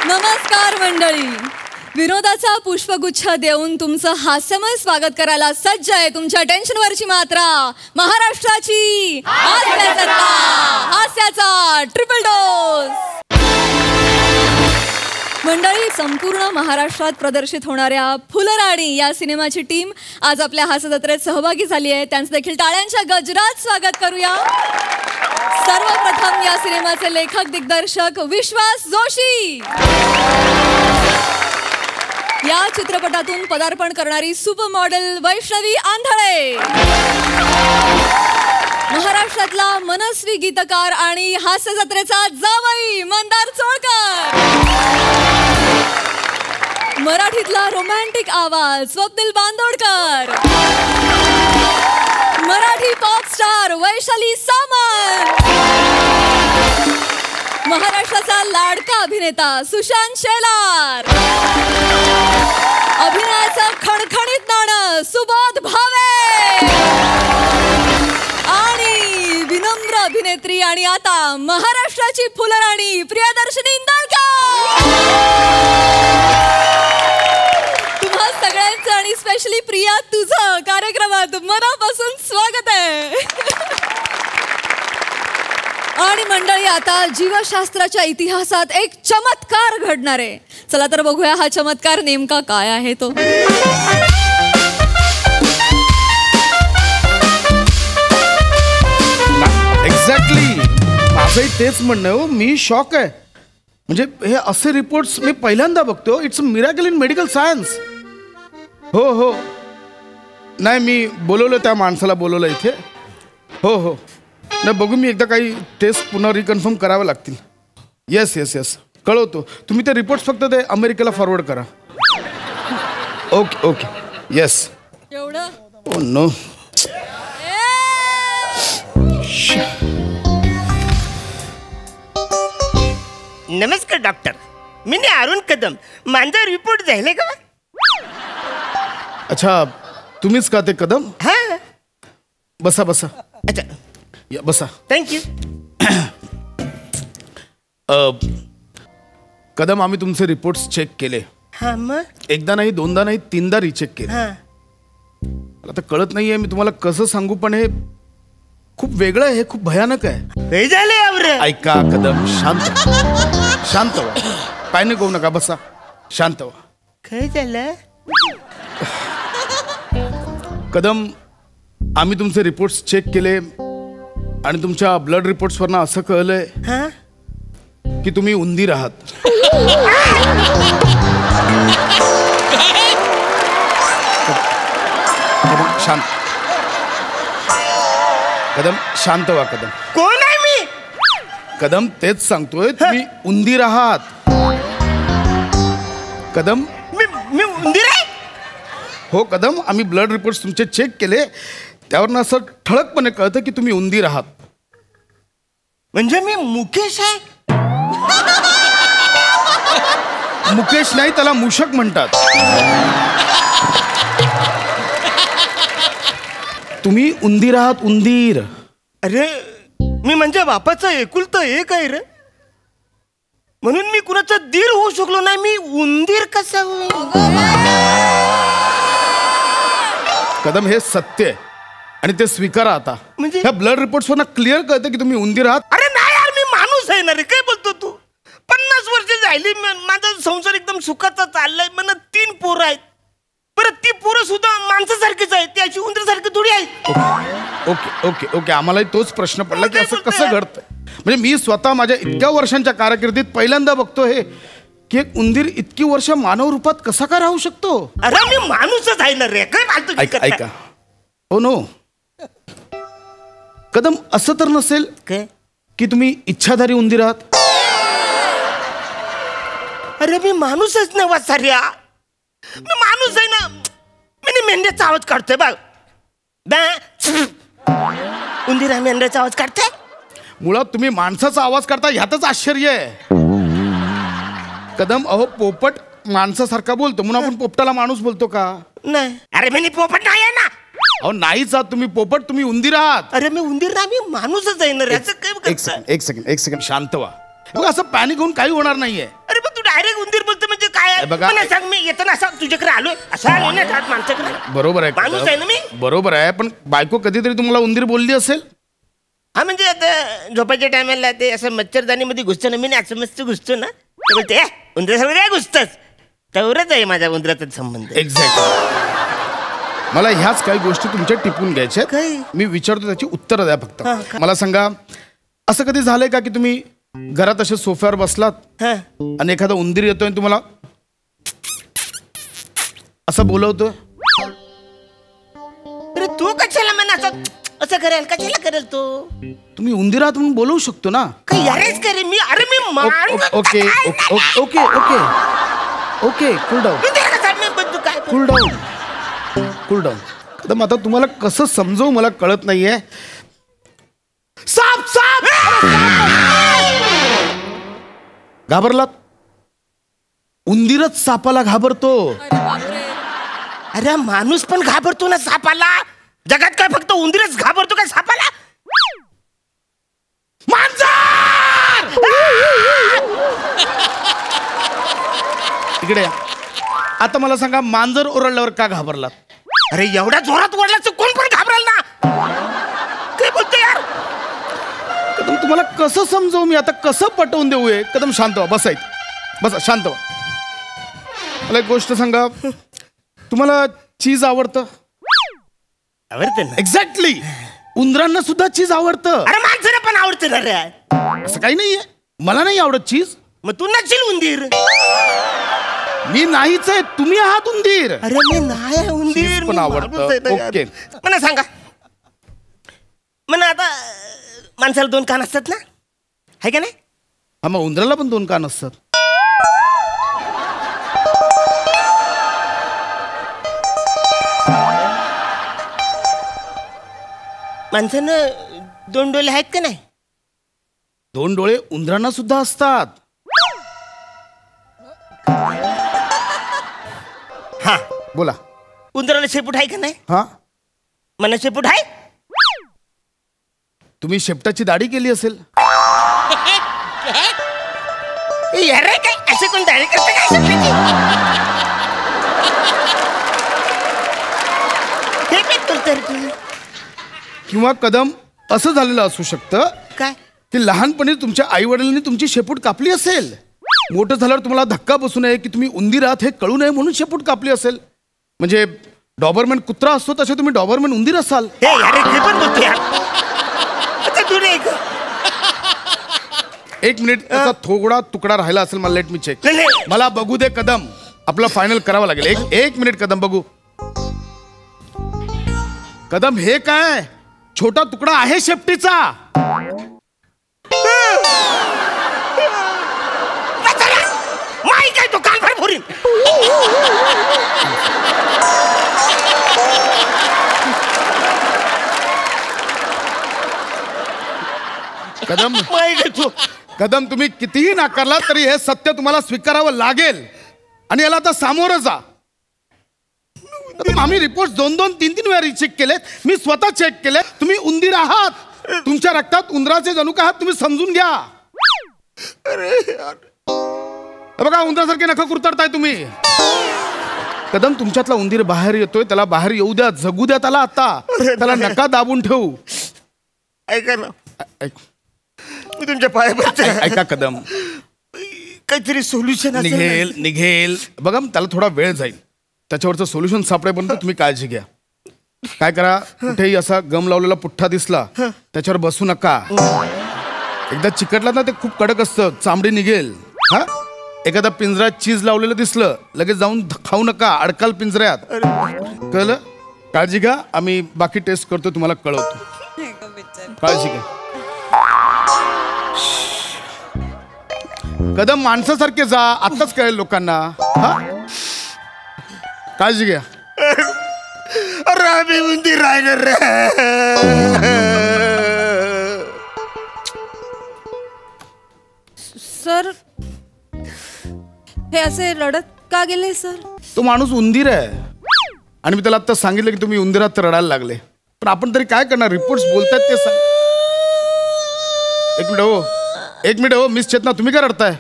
नमस्कार मंडळी. विनोदाचा पुष्पगुच्छ देऊन तुमचं हास्यमय स्वागत करायला सज्ज आहे तुमच्या टेन्शनवरची मात्रा महाराष्ट्राची हास्याचा ट्रिपल डोस. मंडळी, संपूर्ण महाराष्ट्रात प्रदर्शित होणाऱ्या फुलराणी या सिनेमाची टीम आज आपल्या हास्यजत्रेत सहभागी झाली आहे. त्यांचं देखील टाळ्यांच्या गजरात स्वागत करूया. सर्वप्रथम या सिनेमाचे लेखक दिग्दर्शक विश्वास जोशी. या चित्रपटातून पदार्पण करणारी सुपर मॉडेल वैष्णवी आंधळे. महाराष्ट्रातला मनस्वी गीतकार आणि हास्य जत्रेचा जावई मंदार चोळकर. मराठीतला रोमॅन्टिक आवाज स्वप्नील बांदोडकर. Marathi pop star Vaishali Samant. महाराष्ट्राचा लाडका अभिनेता सुशांत शेलार. अभिनयाचं खणखणीत नाणं सुबोध भावे. आणि विनम्र अभिनेत्री आणि आता महाराष्ट्राची फुलराणी प्रियदर्शनी इंदालकर. तुम्हा सगळ्यांचं आणि स्पेशली प्रिया तुझं कार्यक्रमात मनापासून स्वागत आहे. आणि मंडळी, आता जीवशास्त्राच्या इतिहासात एक चमत्कार घडणार आहे. चला तर बघूया हा चमत्कार नेमका काय आहे तो. एक्झॅक्टली माझंही तेच म्हणणं हो. मी शॉक आहे. म्हणजे हे असे रिपोर्ट्स मी पहिल्यांदा बघतो. It's a miracle in medical science. हो हो, नाही मी बोलवलं, त्या माणसाला बोलवलं इथे. हो हो, नाही बघू, मी एकदा काही टेस्ट पुन्हा रिकन्फर्म करावं लागतील. येस येस येस, कळवतो. तुम्ही ते रिपोर्ट्स फक्त ते अमेरिकेला फॉरवर्ड करा. Okay okay, yes. एवढं ओ नो. नमस्कार डॉक्टर, मी अरुण कदम. माझा रिपोर्ट झाले का? अच्छा, तुम्हीच का ते कदम? हा, बसा बसा. अच्छा, या बसा. थँक्यू. कदम, आम्ही तुमचे रिपोर्ट्स चेक केले. हा, मग एकदा नाही, दोनदा नाही, तीनदा रिचेक केले. हा, मला तर कळत नाहीये मी तुम्हाला कसं सांगू, पण हे खूप वेगळं आहे, हे खूप भयानक आहे. हे झाले आवरे. ऐका कदम, शांत शांत व्हा. काय नाही करू नका, बसा, शांत व्हा. काय झालं? कदम, आम्ही तुमचे रिपोर्ट्स चेक केले आणि तुमच्या ब्लड रिपोर्ट्सवरनं असं कळलंय हा, की तुम्ही उंदीर आहात. कदम शांत. कदम शांत व्हा. कदम, कोण आहे मी? कदम तेच सांगतोय, तुम्ही उंदीर आहात. कदम, मी उंदीर आहे? हो कदम, आम्ही ब्लड रिपोर्ट्स तुमचे चेक केले, त्यावरनं असं ठळकपणे कळतं की तुम्ही उंदीर आहात. म्हणजे मी मुकेश आहे? मुकेश नाही, त्याला मूषक म्हणतात. तुम्ही उंदीर आहात, उंदीर. अरे, मी म्हणजे बापाचा एकुलता एक आहे रे, म्हणून मी कुणाचा दीर होऊ शकलो नाही. मी उंदीर कसा होईल? कदम, हे सत्य आहे आणि ते स्वीकारा आता. म्हणजे? ह्या ब्लड रिपोर्ट्सवरनं क्लिअर कळतं की तुम्ही उंदीर आहात. अरे नाही यार, मी माणूस आहे ना रे. काय बोलतो तू? 50 वर्ष झाली, माझा संसार एकदम सुखाचा चाललाय. मला 3 पोरं आहेत. परत ती पोरं सुद्धा माणसासारखीच आहेत, ती अशी उंदरासारखी थोडी आहेत. ओके ओके ओके, आम्हालाही तोच प्रश्न पडला की असं कसं घडतंय. म्हणजे मी स्वतः माझ्या इतक्या वर्षांच्या कारकिर्दीत पहिल्यांदा बघतो हे की एक उंदीर इतकी वर्ष मानव रूपात कसा का राहू शकतो. अरे मी माणूसच आहे ना रे. काय फालतू ऐका ऐका, हो नो कदम, असं तर नसेल काय की तुम्ही इच्छाधारी उंदीर आहात? अरे मी माणूसच नाही वासाऱ्या. मी माणूस आहे ना. मी मेंढ्याचा आवाज काढतोय बघ. उंदीर मेंढ्याचा आवाज काढते. मुळात तुम्ही माणसाचा आवाज करता ह्यातच आश्चर्य आहे. कदम, अहो पोपट माणसासारखा बोलतो म्हणून आपण पोपटाला माणूस बोलतो का? नाही. अरे मी पोपट नाही आहे ना. अहो नाहीच आहात तुम्ही पोपट, तुम्ही उंदीर आहात. अरे मी उंदीर ना, मी माणूसच आहे ना. एक सेकंड शांत व्हा. बघा असं पॅनिक होऊन काही होणार नाहीये. अरे पण तू डायरेक्ट उंदीर बोलतो म्हणजे काय बघा. मला सांग, मी येताना असा तुझ्याकडे आलोय असं आलोय ना घरात माणसाकडे. बरोबर आहे माणूस आहे ना मी. बरोबर आहे, पण बायको कधीतरी तुम्हाला उंदीर बोलली असेल. हा म्हणजे आता झोपायच्या टायमाला ते असं मच्छरदानीमध्ये घुसतो ना, मी नाही असं मस्त घुसतो ना, ते बोलते उंदरासारखं काय घुसतच. तेवढंच आहे माझ्या उंदराचा संबंध. एक्झॅक्टली. मला ह्याच काही गोष्टी तुमच्या टिपून घ्यायच्या काय? मी विचारतो त्याची उत्तरं द्या फक्त. हा, काय? मला सांगा, असं कधी झालंय का की तुम्ही घरात असे सोफ्यावर बसलात हा. आणि एखादा उंदीर येतोय आणि तुम्हाला असं बोलवतो? अरे तू कशाला म्हणा असं असं करेल, कशाला करेल तू? तुम्ही उंदीरात म्हणून बोलवू शकतो ना. काही यारेच करे मी. अरे मी okay okay okay okay okay cool down काय cool down cool down. Kadam आता तुम्हाला कसं समजवू मला कळत नाहीये. साप साप घाबरलात? उंदीरच सापाला घाबरतो. अरे माणूस पण घाबरतो ना सापाला. जगात काय फक्त उंदीरच घाबरतो काय सापाला? मांजर इकडे या. आता मला सांगा, मांजर ओरडल्यावर का घाबरलात? अरे एवढ्या जोरात ओरडला तर कोण पण घाबरेल ना. काय बोलतो यार? कदम तुम्हाला कसं समजवू मी आता, कसं पटवून देऊ? कदम शांत व्हा, बसा बसा, शांत व्हा. मला एक गोष्ट सांगा, तुम्हाला चीज आवडतं? आवडतं ना. एक्झॅक्टली. उंदरांना सुद्धा चीज आवडतं. अरे माणसाला पण आवडतं ना रे. असं काही नाहीये, मला नाही आवडत चीज. मग तू नशील उंदीर. मी नाहीच आहे, तुम्ही आहात उंदीर. अरे मी नाही उंदीर. चीज पण आवडतं. ओके. मला सांगा, म्हणा आता माणसाला 2 कान असतात ना, आहे का नाही? हा, मग उंदराला पण 2 कान असतात. माणसानं 2 डोळे आहेत का नाही? 2 डोळे उंदरांना सुद्धा असतात. हा, बोला. उंदराला शेपूट आहे का नाही? हा, मला शेपूट आहे. तुम्ही शेपटाची दाढी केली असेल. अरे काय असे कोण दाढी करते काय शेपटाची? हे काय बोलतोय रे तू? किंवा कदम असं झालेलं असू शकतं काय? की लहानपणी तुमच्या आई वडिलांनी तुमची शेपूट कापली असेल. मोठं झाल्यावर तुम्हाला धक्का बसू नये की तुम्ही उंदीर आहात हे कळू नये म्हणून शेपूट कापली असेल. म्हणजे डॉबरमॅन कुत्रा असतो तसे तुम्ही डॉबरमॅन उंदीर असाल. हे अरे हे पण बोलतो यार. आता दूर आहे का? 1 मिनिट, त्याचा थोडा तुकडा राहिला असेल. मला लेट मी चेक. नाही, नाही. मला बघू दे कदम, आपला फायनल करावा लागेल. एक मिनिट कदम, बघू. कदम हे काय छोटा तुकडा आहे शेपटीचा. माई काय तो कान फार फोरीन. कदम माई काय तो. कदम तुम्ही कितीही नाकारला तरी हे सत्य तुम्हाला स्वीकारावं लागेल आणि याला आता सामोरं जा. कदम, आम्ही रिपोर्ट 2-2, 3-3 वेळा रिचेक केलेत. मी स्वतः चेक केले. तुम्ही उंदीर आहात. तुमच्या रक्तात उंदराचे जनुक आहात. तुम्ही समजून घ्या. बघा, उंदरासारखे नखं कुरतडताय तुम्ही. कदम, तुमच्यातला उंदीर बाहेर येतोय. त्याला बाहेर येऊ द्या, जगू द्या त्याला. आता त्याला नका दाबून ठेवू. ऐका ना, ऐक, मी तुमच्या पाया पडते. ऐका कदम, काहीतरी सोल्युशन निघेल निघेल. बघा, त्याला थोडा वेळ जाईल. त्याच्यावरचं सोल्युशन सापडेपर्यंत तुम्ही काळजी घ्या. काय करा, कुठेही असा गम लावलेला पुठ्ठा दिसला त्याच्यावर बसू नका. एकदा चिकटला ना ते खूप कडक असतं, चामडी निघेल. हा, एखादा पिंजऱ्यात चीज लावलेलं दिसलं लगेच जाऊन खाऊ नका, अडकाल पिंजऱ्यात. कळलं? काळजी घ्या. आम्ही बाकी टेस्ट करतो, तुम्हाला कळवतो. काळजी घ्या. कदम, माणसासारखे जा. आत्ताच कळेल लोकांना. हा, काळजी घ्या. अरे आम्ही उंदीर राहिलं रे. सर, हे असे रडत का गेले सर? तो माणूस उंदीर आहे आणि मी त्याला आता सांगितलं की तुम्ही उंदीरात रडायला लागले. पण आपण तरी काय करणार? रिपोर्ट्स बोलतात ते सांग. एक मिनिट हो मिस चेतना, तुम्ही काय रडताय?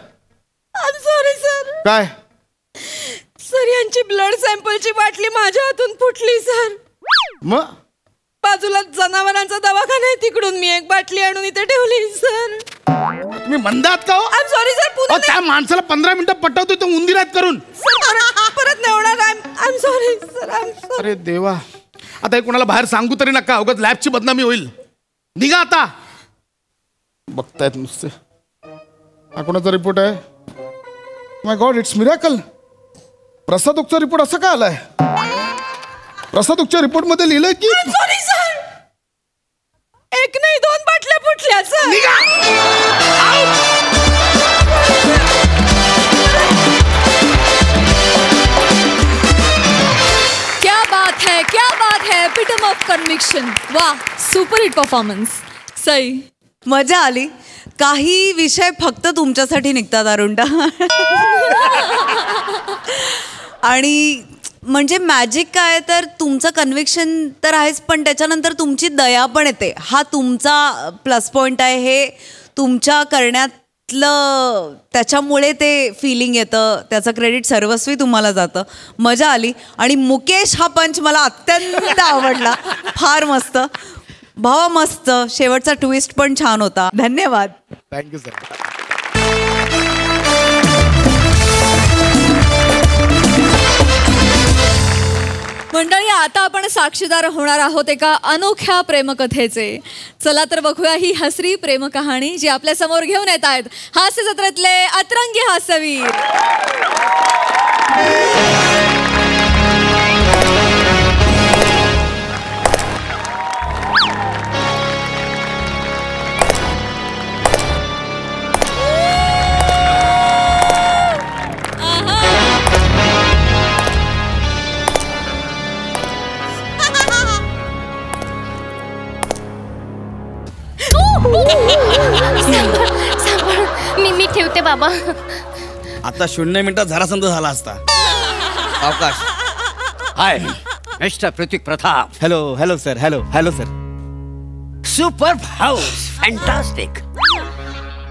Sorry sir. काय सर यांची ब्लड सॅम्पलची बाटली माझ्या हातून फुटली सर. मग बाजूला जनावरांचा दवाखाना आहे, तिकडून मी एक बाटली आणून इथे ठेवली सर. तुम्ही मंदात का हो? I am sorry sir. पुन्हा त्या माणसाला 15 मिनिटं पटवतोय तो उंदिरात करून. परत नाही होणार. I am sorry sir. I am sorry. अरे देवा, आता हे कोणाला बाहेर सांगू तरी नका, अवघात लॅबची बदनामी होईल. निघा आता. बघतायत नुसते. हा कोणाचा रिपोर्ट आहे? माय गॉड, इट्स मिरॅकल. प्रसाद ओकचा रिपोर्ट असा का आलाय? प्रसाद ओकच्या रिपोर्ट मध्ये लिहिलंय की सॉरी सर, एक नाही 2 बाटल्या फुटल्या सर. क्या बात है. Epitome of conviction. वाह, सुपर हिट परफॉर्मन्स. सई, मजा आली. काही विषय फक्त तुमच्यासाठी निघतात अरुंडा. आणि म्हणजे मॅजिक काय तर तुमचं कन्व्हिक्शन तर आहेच, पण त्याच्यानंतर तुमची दया पण येते. हा तुमचा प्लस पॉईंट आहे. हे तुमच्या करण्यातलं त्याच्यामुळे ते फिलिंग येतं. त्याचं क्रेडिट सर्वस्वी तुम्हाला जातं. मजा आली. आणि मुकेश हा पंच मला अत्यंत आवडला. फार मस्त भावा, मस्त. शेवटचा ट्विस्ट पण छान होता. धन्यवाद. Thank you sir. मंडळी, आता आपण साक्षीदार होणार आहोत एका अनोख्या प्रेमकथेचे. चला तर बघूया ही हसरी प्रेम कहाणी जी आपल्या समोर घेऊन येत आहेत हास्य जत्रेतले अतरंगी हास्यवीर. मी ठेवते बाबा. आता 0 मिनिटात झारासंध झाला असता. अवकाश. हाय mister Prithvi Pratap. Hello sir. Hello sir. Super house, fantastic.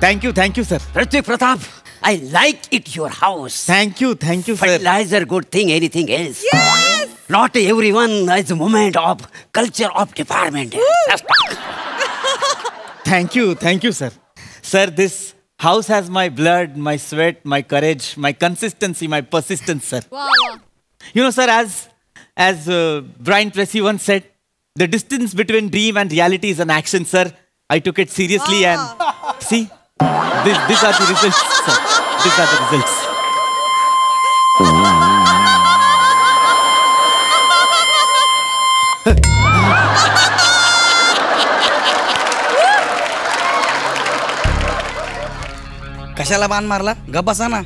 Thank you sir. Prithvi Pratap, I like it your house. Thank you sir. Fertilizer, good thing, anything else. Yes! Not everyone is a moment of culture of department. Thank you sir. Sir, this house has my blood, my sweat, my courage, my consistency, my persistence, sir. Wow. You know, sir, as Brian Tracy once said, the distance between dream and reality is an action, sir. I took it seriously and see, these are the results, sir. These are the results. कशाला बाण मारला? गप बसा ना.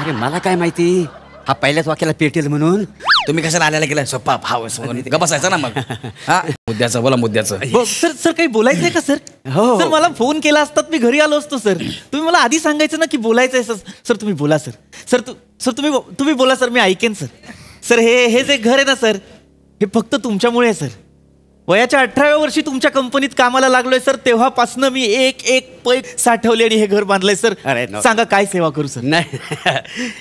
अरे मला काय माहिती हा पहिल्याच वाक्याला पेटेल म्हणून. तुम्ही कशाला आल्याला गेलाय? सोप्पा भाव गप बसायचा ना मग. हा, मुद्द्याचं बोला, मुद्द्याचं. सर काही बोलायचंय का सर? हो. सर मला फोन केला असतात मी घरी आलो असतो सर. तुम्ही मला आधी सांगायचं ना की बोलायचंय सर. सर तुम्ही बोला सर. सर तुम्ही बोला सर, मी ऐकेन सर. सर हे जे घर आहे ना सर, हे फक्त तुमच्यामुळे आहे सर. वयाच्या 18व्या वर्षी तुमच्या कंपनीत कामाला लागलोय सर. तेव्हापासनं मी एक पैक साठवली आणि हे घर बांधलंय सर. अरे no. सांगा काय सेवा करू सर? नाही,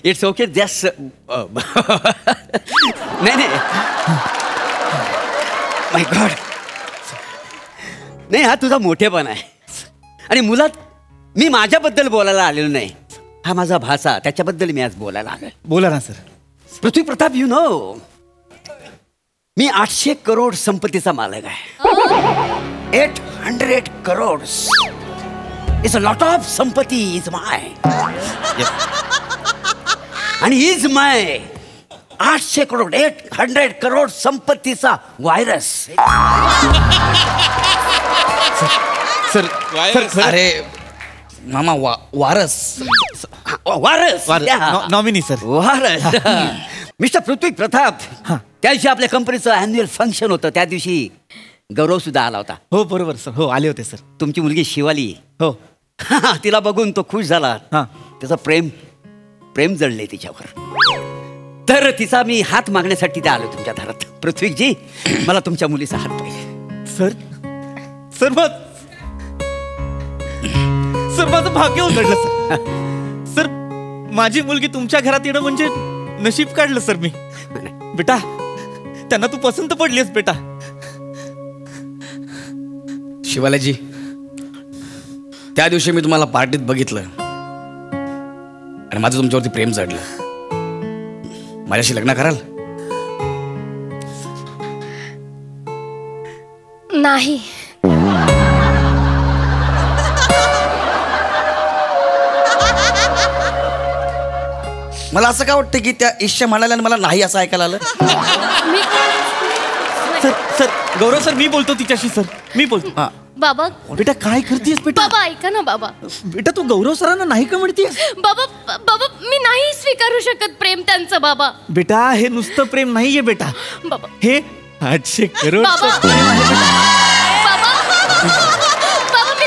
इट्स ओके. जस्ट नाही माय गॉड. नाही, हा तुझा मोठेपण आहे. आणि मुलात मी माझ्याबद्दल बोलायला आलेलो नाही. हा माझा भाचा, त्याच्याबद्दल मी आज बोलायला आलोय. बोला ना sir. Prithvi Pratap, you know, मी 800 करोड संपत्तीचा मालक आहे. 800 crore is a lot of sampatti. Is my आणि इज माय 800 करोड 800 करोड संपत्तीचा व्हायरस. सर अरे मामा, वारस. वारस नॉमिनी सर. वारस. मिस्टर पृथ्वी प्रताप, त्या दिवशी आपल्या कंपनीचं अॅन्युअल फंक्शन होतं. त्या दिवशी गौरव सुद्धा आला होता. हो बरोबर सर. हो आले होते सर. तुमची मुलगी शिवाली. हो. तिला बघून तो खुश झाला. हा. त्याचं प्रेम जळले तिच्यावर. तर तिचा मी हात मागण्यासाठी ते आलो तुमच्या दारात. पृथ्वीजी, मला तुमच्या मुलीचा हात पाहिजे. सर माझं भाग्य उघडलं सर. सर माझी मुलगी तुमच्या घरात येणं म्हणजे नशीब काढलं सर मी. बेटा त्यांना तू पसंत पडलीस बेटा. शिवालाजी, त्या दिवशी मी तुम्हाला पार्टीत बघितलं आणि माझं तुमच्यावरती प्रेम जडलं. माझ्याशी लग्न कराल? नाही. मला असं काय वाटतं की त्या ईशा म्हणाल्या मला नाही असं ऐकायला आलं. सर सर गौरव सर मी बोलतो तिच्याशी सर. मी बोलतो. बाबा बेटा काय करतेस बेटा? बाबा ऐका ना बाबा. बेटा तू गौरव सरांना नाही का म्हणतेस? बाबा बाबा मी नाही स्वीकारू शकत प्रेम त्यांचं बाबा. बेटा हे नुसतं प्रेम नाहीये बेटा. बाबा हे 800 करोड बाबा बाबा मी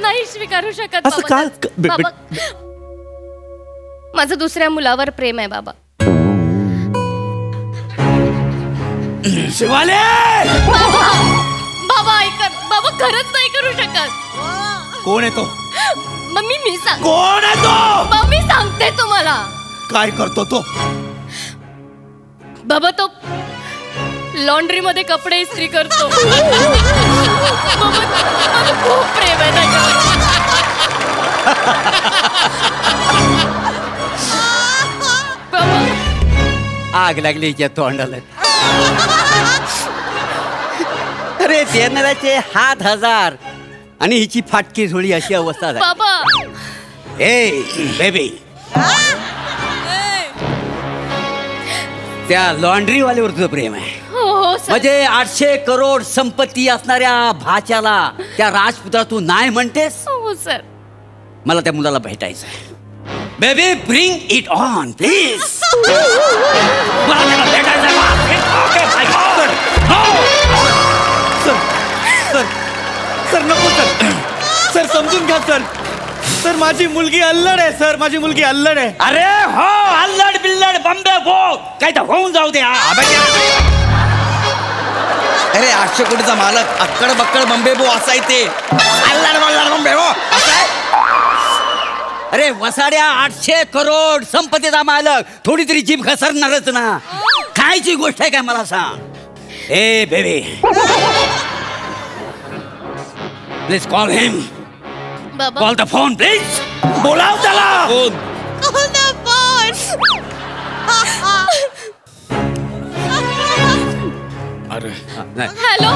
नाही स्वीकारू शकत असं बाबा. का? बाबा माझं दुसऱ्या मुलावर प्रेम आहे बाबा. शिवाले बाबा बाबा ऐका बाबा खरंच नाही करू शकत. कोण आहे तो? मम्मी मी सांग. कोण आहे तो? मम्मी सांगते तुम्हाला. काय करतो तो? बाबा तो लॉन्ड्री मध्ये कपडे इस्त्री करतो. बाबा माझं खूप प्रेम आहे त्याच्यावर. बाबा आग लागली त्या तोंडाला. अरे देणाऱ्याचे हात हजार आणि हिची फाटकी झोळी अशी अवस्था झाली. बाबा ए बेबी, त्या लॉन्ड्रीवाल्यावर तुझं प्रेम आहे. हो सर. म्हणजे 800 करोड संपत्ती असणाऱ्या भाच्याला त्या राजपुत्रा तू नाही म्हणतेस? हो सर. मला त्या मुलाला भेटायचं आहे. Baby bring it on please. मला त्याला भेटायचं सर सर नको सर. सर समजून घ्या सर. सर माझी मुलगी अल्लड आहे सर. माझी मुलगी अल्लड आहे. अरे हो अल्लड बिल्लड बंबे भो काय तर होऊन जाऊ दे. अरे 800 कोटीचा मालक अक्कड बक्कड बंबे भो असाय ते. अल्लड बल्लड बंबे भो असाय. अरे वसाड्या 800 करोड संपत्तीचा मालक थोडी तरी जीभ घसरणारच ना. खायची गोष्ट आहे काय मला सांग. ए बेबी प्लीज कॉल हिम. बाबा कॉल द फोन प्लीज. बोलाव त्याला. फोन. अरे hello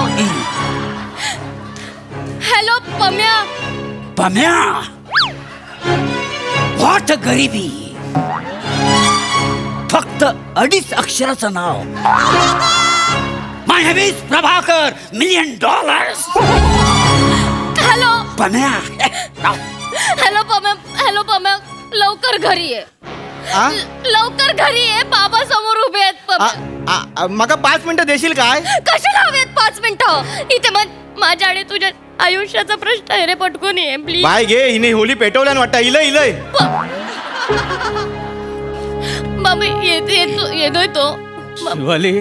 hello Pamya. Pamya what garibi. फक्त 2.5 अक्षराचं नाव. My name is Prabhakar $1 million. Hello Pamya. Hello Pamya. Hello Pamya लवकर घरी ये. लवकर घरी ये. बाबा समोर उभे आहेत पम्या. मग 5 मिनिटं देशील काय? कशाला हवेत 5 मिनिटं? इथे माझ्या आणि तुझ्या आयुष्याचा प्रश्न आहे रे. पटकून ये प्लीज. बाय घे. हिने होली पेटवल्यान वाटतं. इलय बाबा येतोय तो. शिवाली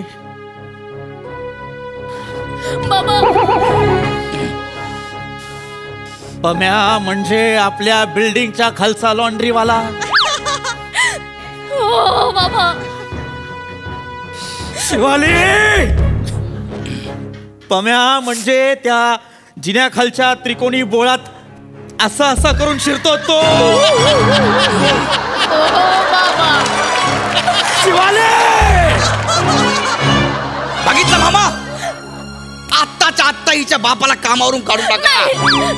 बाबा पम्या म्हणजे आपल्या बिल्डिंगच्या खालचा लॉन्ड्रीवाला. हो बाबा. शिवाली पम्या म्हणजे त्या जिन्याखालच्या त्रिकोणी बोळात असा करून शिरतो तो. बाबा शिवाले बघितलं मामा. आत्ताच्या आत्ता हिच्या बापाला कामावरून काढून टाका.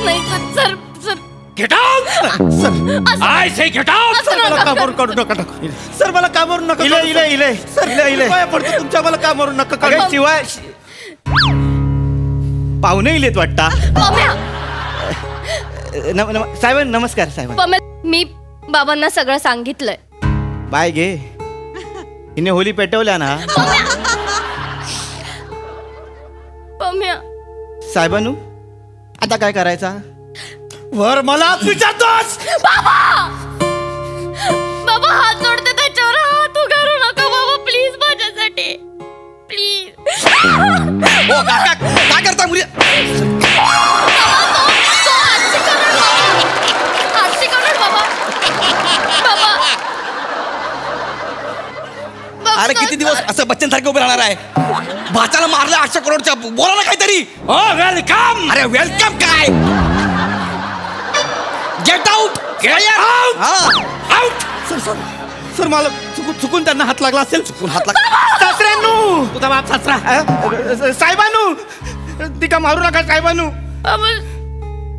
नाही sir sir get out. I say get out. मला कामावरून काढू नका. सर मला कामावरून नका. इलय सर पाया पडतो तुमच्या. मला कामावरून नका काढू. शिवाय पाहुणे इलेत वाटता. साहेब नमस्कार साहेब. मी बाबांना सगळं सांगितलंय. बाय घे. हिने होली पेटवल्या ना. पम्या साहेबांनू आता काय करायचा? वर मला विचारतोस. बाबा बाबा हात जोडते त्याच्यावर. हात उगारू नका बाबा प्लीज माझ्यासाठी प्लीज. काय करता मुली? बाबा अरे किती दिवस असं बच्चन सारखं उभे राहणार आहे? भाच्याला मारलं 800 करोडच्या, बोला ना काहीतरी. वेलकम. अरे वेलकम काय? Get out. आउट. सर मला चुकून त्यांना हात लागला असेल. चुकून हात लागला. सासऱ्यांनू, तुझा बाप सासरा. साहेबानू, तिका मारू नका साहेबानू.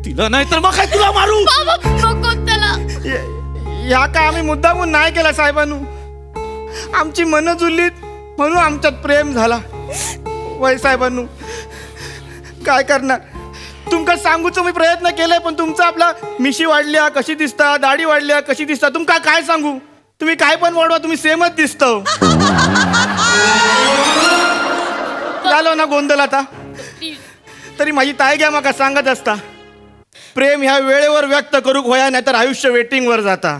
तिला नाही तर मग काय तुला मारू. नको त्याला. ह्या का आम्ही मुद्दामून नाही केला साहेबानू. आमची मनं जुळलीत म्हणून आमच्यात प्रेम झाला. वय साहेबानू काय करणार. तुमका सांगूचो मी प्रयत्न केलाय, पण तुमचा आपला मिशी वाढल्या कशी दिसता, दाढी वाढल्या कशी दिसता, तुमका काय सांगू. तुम्ही काय पण वाढवा, तुम्ही सेमच दिसतो. झालो ना गोंधळ आता. तरी माझी ताई घ्या माका सांगत असता, प्रेम ह्या वेळेवर व्यक्त करूक होया, नाही तर आयुष्य वेटिंग वर जाता.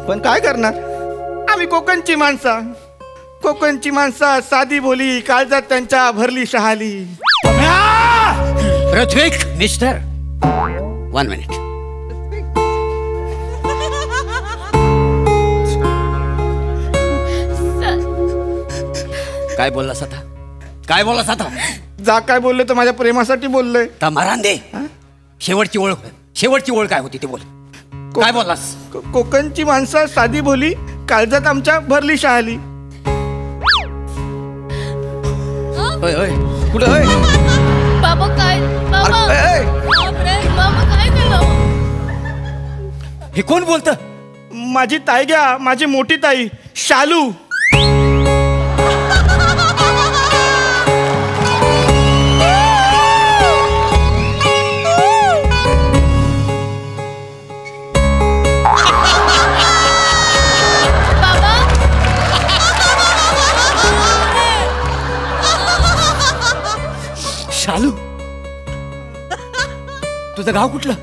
पण काय करणार, आम्ही कोकणची माणसा साधी बोली, काळजात त्यांच्या भरली शहाली. Ritwik mister 1 minute. काय बोललास आता? काय बोललास आता? जा काय बोलले तर माझ्या प्रेमासाठी बोललोय. मारान दे. शेवटची ओळ काय होती ते बोल. काय बोललास? कोकणची माणसं साधी बोली, काळजात आमच्या भरली शहाली. कुठं होय? बाबा काय बाबा काय केलं. हे कोण बोलत? माझी ताई घ्या, माझी मोठी ताई शालू. शालू, तुझं गाव कुठलं?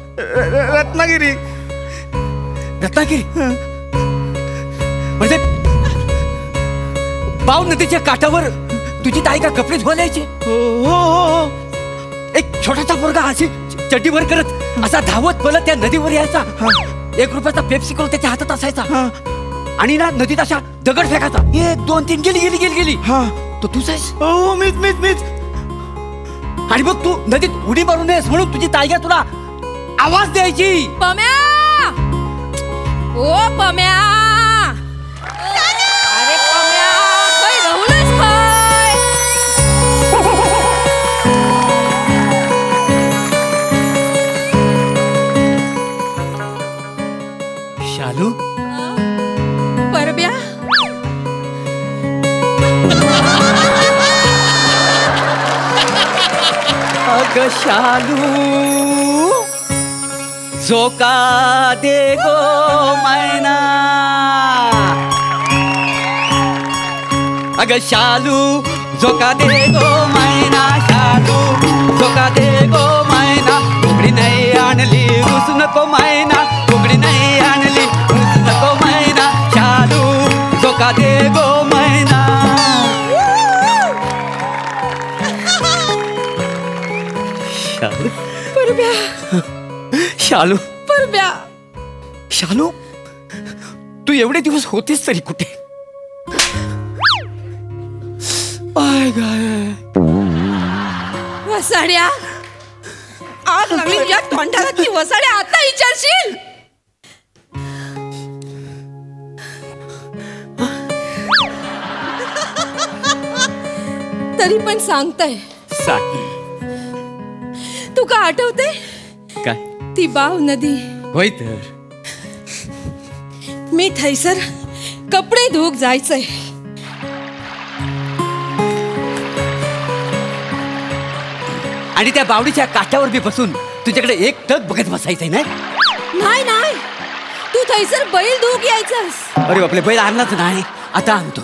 रत्नागिरी. म्हणजे पाव नदीच्या काठावर तुझी ताई का कपडे धुवायचे? हो. एक छोटासा पोरगा अशी चड्डीवर करत असा धावत पळत त्या नदीवर यायचा. 1 रुपयाचा पेप्सी करून त्याच्या हातात असायचा. आणि ना नदीत अशा दगड फेकायचा. 1 2 3 गेली. तो तुझ आहेस? हो, मीच. आणि मग तू नदीत उडी मारू नयेस म्हणून तुझी ताईगा तुला आवाज द्यायची. पम्या, ओ पम्या. अरे पम्या, काय राहुलच काय. शालू, परब्या. अग शालू, झोका दे गो मैना. अग शालू, झोका दे गो मैना. शालू, झोका दे गो मैना. उघडी नाही आणली रुसू नको मैना. उघडी नाही आणली रुसू नको मैना. शालू, झोका दे गो मैना. शालू, शालू, तू एवढे दिवस होतीस तरी कुठे? वसाड्या, आग लागली तुझ्या तोंडाला. ती वसाड्या आता विचारशील? तरी पण सांगताय. तू का आठवते काय? ती बाव नदी. होय तर. मी थैसर कपडे धुवूक जायचंय. आणि त्या बावडीच्या काठावर बी बसून तुझ्याकडे एक टक बघत बसायचंय ना? नाही, तू थैसर बैल धुवूक यायचंस. अरे बापले, बैल आणलाच नाही, आता आणतो.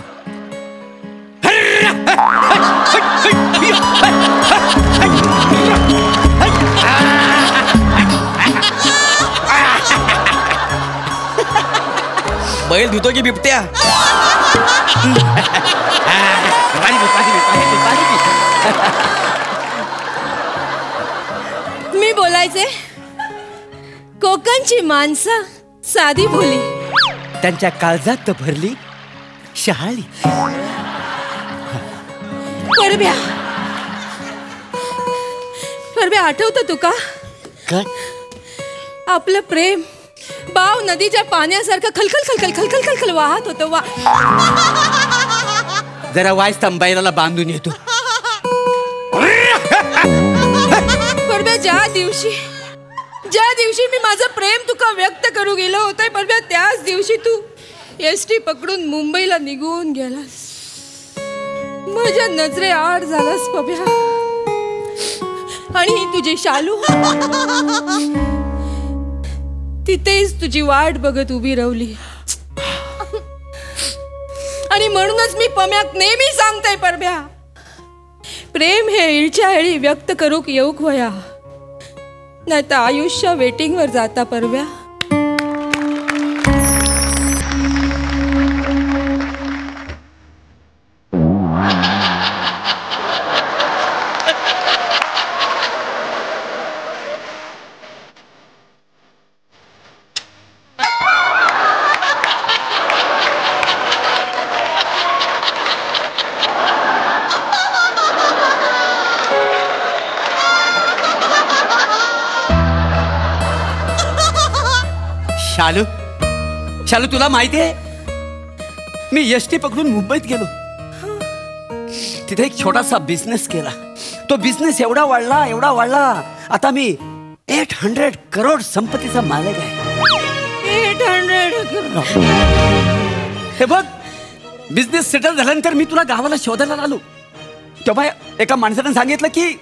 बैल धुतो की बिबट्या? मी बोलायचे, कोकणची माणसं साधी भोली, त्यांच्या काळजात भरली शहाळी. परब्या आठवतं तुका काय? आपलं प्रेम बाव नदीच्या पाण्यासारखं खलखल खलखल खलखल खलखल वाहत होतं. जरा वाय स्तंभाईला बांधून येतो. परब्या ज्या दिवशी मी माझं प्रेम तुका व्यक्त करू गेलो होतं परब्या, त्याच दिवशी तू एसटी पकडून मुंबईला निघून गेलास. माझ्या नजरे आड झालास पब्या. आणि ही तुझी शालू तिथेच तुझी वाट बघत उभी राहिली. आणि म्हणूनच मी पम्याक नेहमी सांगते परब्या, प्रेम हे इळच्या वेळी व्यक्त करूक येऊक वया, नाही तर आयुष्य वेटिंग वर जाता परब्या. शालू तुला माहितीये, मी एसटी पकडून मुंबईत गेलो. तिथे एक छोटासा बिझनेस केला. तो बिझनेस एवढा वाढला आता मी 800 करोड संपत्तीचा मालक आहे. 800 करोड. हे बघ, बिझनेस सेटल झाल्यानंतर मी तुला गावाला शोधायला आलो. तेव्हा एका माणसाने सांगितलं की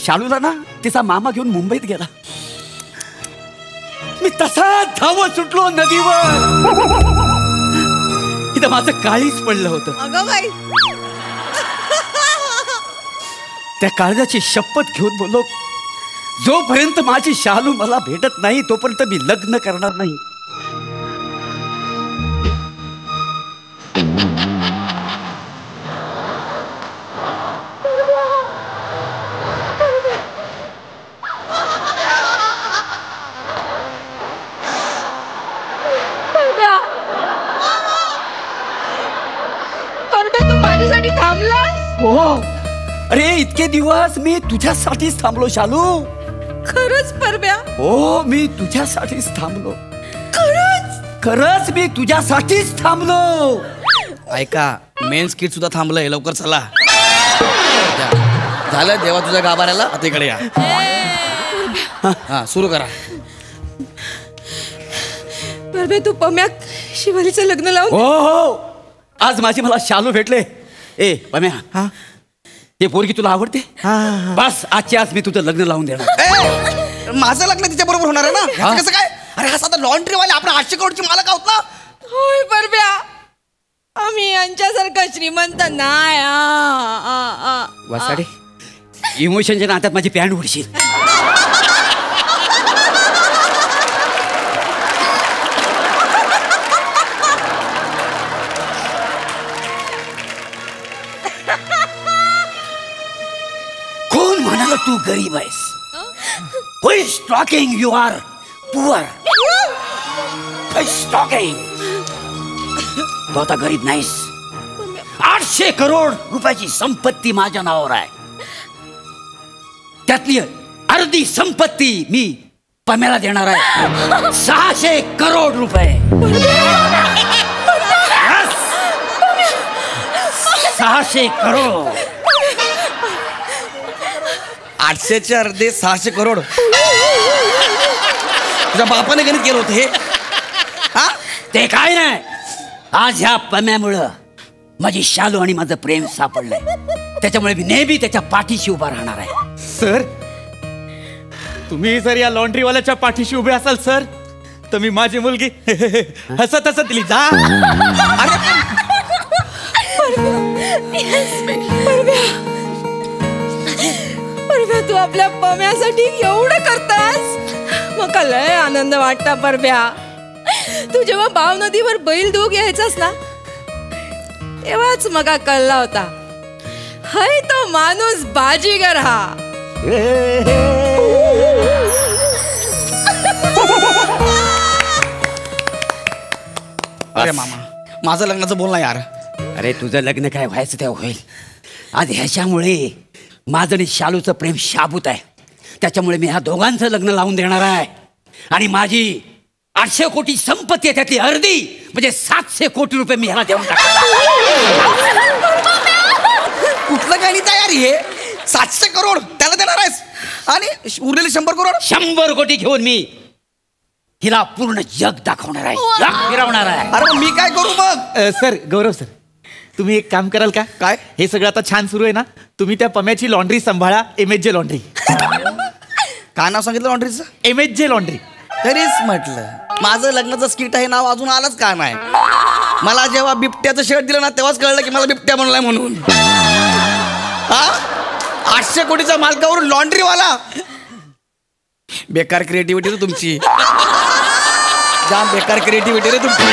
शालूला ना तिचा मामा घेऊन मुंबईत गेला. मी तसा धावत सुटलो नदीवर. इथं माझं काळीच पडलं होतं. अगं बाई, त्या काळजाची शपथ घेऊन बोललो, जोपर्यंत माझी शालू मला भेटत नाही तोपर्यंत मी लग्न करणार नाही. माझ्यासाठी थांबलास? हो, अरे इतके दिवस मी तुझ्यासाठीच थांबलो शालू. खरंच परब्या? हो, मी तुझ्यासाठीच थांबलो. खरंच मी तुझ्यासाठीच थांबलो. ऐका, मेन स्किट सुद्धा थांबलंय, लवकर चला. झालं देवा तुझ्या गाभाऱ्याला, आता इकडे या. हा, सुरू करा. परब्या, तू पम्याक शिवालीचं लग्न लावून? हो, आज माझी मला शालू भेटले. ए पम्या, हे पोरगी तुला आवडते? बस आजची आज मी तुझं लग्न लावून देणार. माझं लग्न तिच्या बरोबर होणार आहे ना? कसं काय? अरे हा साधा लॉन्ड्री वाले आपण 800 करोडची मालक आहोत ना. होय परब्या, आम्ही यांच्यासारखं श्रीमंत नाही. वासाडे, इमोशनच्या नात्यात माझी पॅन्ट उडशील. कोण म्हणाला तू गरीब आहेस? Who is talking you are poor? Who is talking? तू आता गरीब नाहीस. 800 करोड रुपयाची संपत्ती माझ्या नावावर आहे. त्यातली अर्धी संपत्ती मी पम्याला देणार आहे. 600 करोड रुपये. 600 करोड. 800चे अर्धे 600 करोड. तुझ्या बापाने गणित केलं होतं हे? हा, ते काय नाही. आज ह्या पम्यामुळं माझी शालू आणि माझं प्रेम सापडलंय. त्याच्यामुळे मी नेहमी त्याच्या पाठीशी उभा राहणार आहे. सर, तुम्ही जर या लॉन्ड्रीवाल्याच्या पाठीशी उभे असाल सर, तर मी माझी मुलगी हसत हसत दिली जा. परब्या, तू आपल्या पम्यासाठी एवढं करतास, मका लय आनंद वाटता परब्या. तू जेव्हा बाव नदीवर बैल धुवूक यायचास ना, तेव्हाच मका कळला होता, हाय तो माणूस बाजीगर हा. अरे मामा, माझं लग्नाचं बोल ना यार. अरे तुझं लग्न काय व्हायचं तेव्हा होईल. आज ह्याच्यामुळे माझं आणि शालूचं प्रेम शाबूत आहे. त्याच्यामुळे मी ह्या दोघांचं लग्न लावून देणार आहे. आणि माझी 800 कोटी संपत्ती आहे त्यातली अर्धी म्हणजे 700 कोटी रुपये मी ह्याला देऊन टाकतो. कुठलं काही तयारी आहे? 700 करोड त्याला देणार आहेस आणि उरलेले 100 करोड? 100 कोटी घेऊन मी हिला पूर्ण जग दाखवणार आहे. जग फिरवणार आहे. अरे मग मी काय करू मग? सर गौरव सर, तुम्ही एक काम कराल का? काय? हे सगळं आता छान सुरू आहे ना, तुम्ही त्या पम्याची लॉन्ड्री सांभाळा. MHJ laundry. काय नाव सांगितलं लॉन्ड्रीचं? MHJ laundry. तरीच म्हटलं माझं लग्नाचं स्किट आहे, नाव अजून आलंच का नाही. मला जेव्हा बिबट्याचं शर्ट दिलं ना तेव्हाच कळलं की मला बिबट्या बनलाय म्हणून. हा 800 कोटीचा मालकावरून लॉन्ड्रीवाला. बेकार क्रिएटिव्हिटी रे तुमची. जाम बेकार क्रिएटिव्हिटी रे तुमची.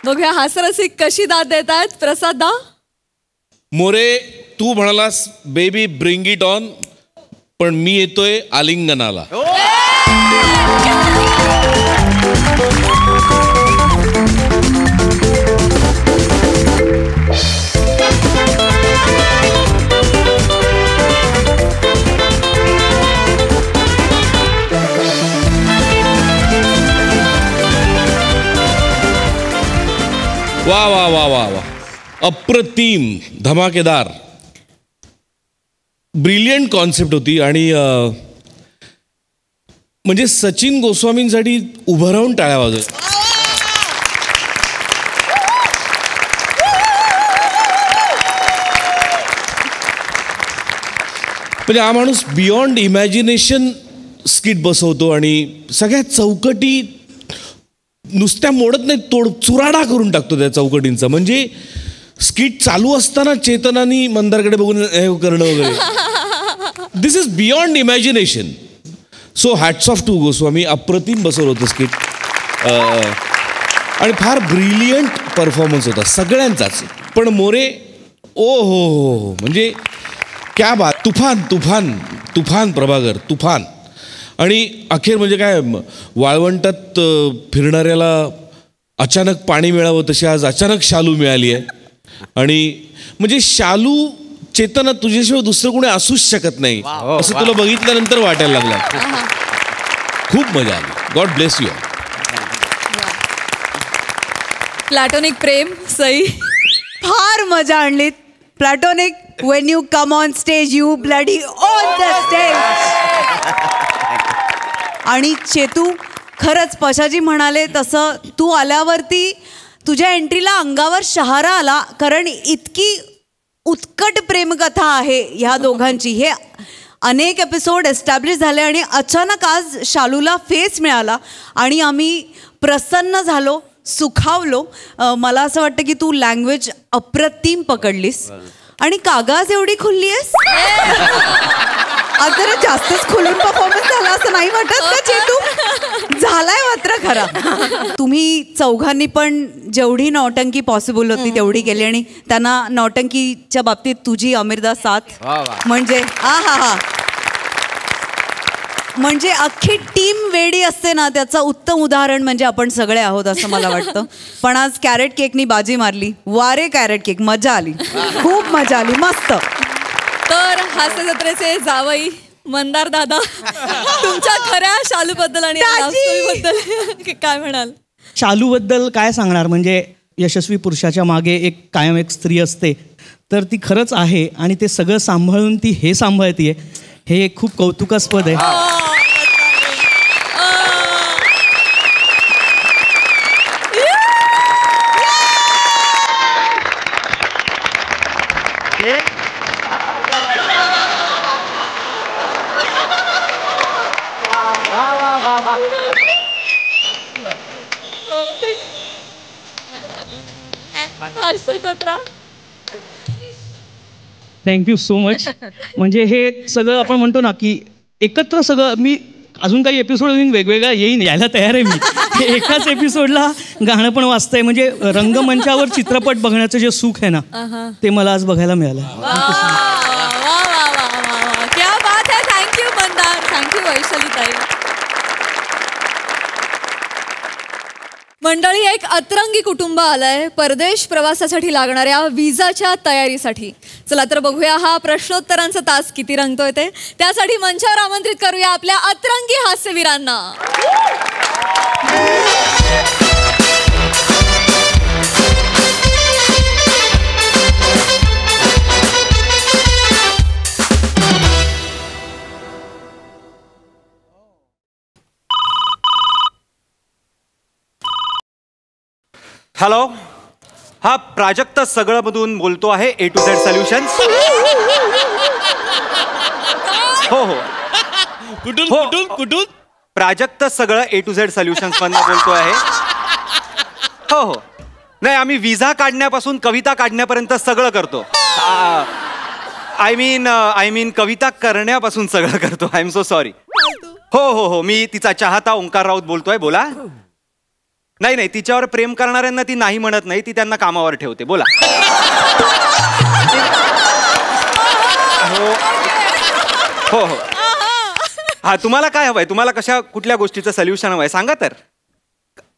बघूया हास्यरसिक कशी दाद देत आहेत. प्रसाद दा. मोरे, तू म्हणालास बेबी ब्रिंग इट ऑन, पण मी येतोय आलिंगनाला. वा वा वा वा वा, अप्रतिम, धमाकेदार, ब्रिलियंट कॉन्सेप्ट होती. आणि म्हणजे सचिन गोस्वामींसाठी उभं राहून टाळ्या वाजव. म्हणजे हा माणूस बियॉन्ड इमॅजिनेशन स्किट बसवतो आणि सगळ्या चौकटी नुसत्या मोडत नाही, चुराडा करून टाकतो त्या चौकटींचा. म्हणजे स्किट चालू असताना चेतनानी मंदारकडे बघून हे करणं वगैरे, this is beyond imagination. So hats off to Goswami. अप्रतिम बसवलं होतं स्किट आणि फार ब्रिलियंट परफॉर्मन्स होता सगळ्यांचाच. पण मोरे, ओ हो, म्हणजे क्या बात. तुफान तुफान तुफान प्रभाकर, तुफान. आणि अखेर म्हणजे काय, वाळवंटात फिरणाऱ्याला अचानक पाणी मिळावं तशी आज अचानक शालू मिळाली आहे. आणि म्हणजे शालू चेतना तुझ्याशिवाय दुसरं कोणी असूच शकत नाही असं तुला बघितल्यानंतर वाटायला लागलं. खूप मजा आली. God bless you. प्लॅटोनिक प्रेम सई. फार मजा आणलीत. Platonic, when you come on stage you bloody on the stage. आणि चेतू, खरंच पशाजी म्हणाले तसं तू आल्यावरती तुझ्या एंट्रीला अंगावर शहारा आला. कारण इतकी उत्कट प्रेमकथा आहे ह्या दोघांची. हे अनेक एपिसोड एस्टॅब्लिश झाले आणि अचानक आज शालूला फेस मिळाला आणि आम्ही प्रसन्न झालो, सुखावलो. मला असं वाटतं की तू लँग्वेज अप्रतिम पकडलीस आणि कागज एवढी खुलली आहेस. आज जरा जास्तच खुलून परफॉर्मन्स झाला असं नाही वाटत का चेतू? झालाय मात्र खरा. तुम्ही चौघांनी पण जेवढी नौटंकी पॉसिबल होती तेवढी केली आणि त्यांना नौटंकीच्या बाबतीत तुझी आमिरदा साथ म्हणजे हा म्हणजे अख्खी टीम वेडी असते ना, त्याचं उत्तम उदाहरण म्हणजे आपण सगळे आहोत असं मला वाटतं. पण आज कॅरेट केकनी बाजी मारली. वारे कॅरेट केक, मजा आली, खूप मजा आली, मस्त. तर हास्य जत्रेचे जावई मंदार दादा, तुमच्या खऱ्या शालूबद्दल आणि बद्दल काय म्हणाल? शालूबद्दल काय सांगणार, म्हणजे यशस्वी पुरुषाच्या मागे कायम एक स्त्री असते, तर ती खरंच आहे आणि ते सगळं सांभाळून ती हे सांभाळतीये, हे खूप कौतुकास्पद आहे. Thank you so much. म्हणजे हे सगळं आपण म्हणतो ना की एकत्र सगळं, मी अजून काही एपिसोड वेगवेगळा यायला तयार आहे मी. एकाच एपिसोडला गाणं पण वाजतंय. म्हणजे रंगमंचावर चित्रपट बघण्याचं जे सुख आहे ना ते मला आज बघायला मिळालं. क्या बात आहे. थँक्यू मंदार. थँक्यू वैशाली ताई. मंडळी, एक अतरंगी कुटुंब आलंय परदेश प्रवासासाठी लागणाऱ्या विजाच्या तयारीसाठी. चला तर बघूया हा प्रश्नोत्तरांचा तास किती रंगतोय ते. त्यासाठी मंचावर आमंत्रित करूया आपल्या अतरंगी हास्यवीरांना. हॅलो, हा प्राजक्त सगळं मधून बोलतो आहे A to Z सोल्युशन्स. हो हो कुठून हो. कुठून कुठून प्राजक्त सगळं A to Z सोल्युशन्स मधून बोलतो आहे. हो हो. नाही, आम्ही विजा काढण्यापासून कविता काढण्यापर्यंत सगळं करतो. आय मीन कविता करण्यापासून सगळं करतो. I am so sorry. हो हो हो, मी तिचा चाहता ओंकार राऊत बोलतोय. बोला. नाही नाही, तिच्यावर प्रेम करणाऱ्यांना ती नाही म्हणत नाही, ती त्यांना कामावर ठेवते. बोला. हो हो हो. हा, तुम्हाला काय हवंय? तुम्हाला कुठल्या गोष्टीचं सोल्युशन हवंय सांगा तर.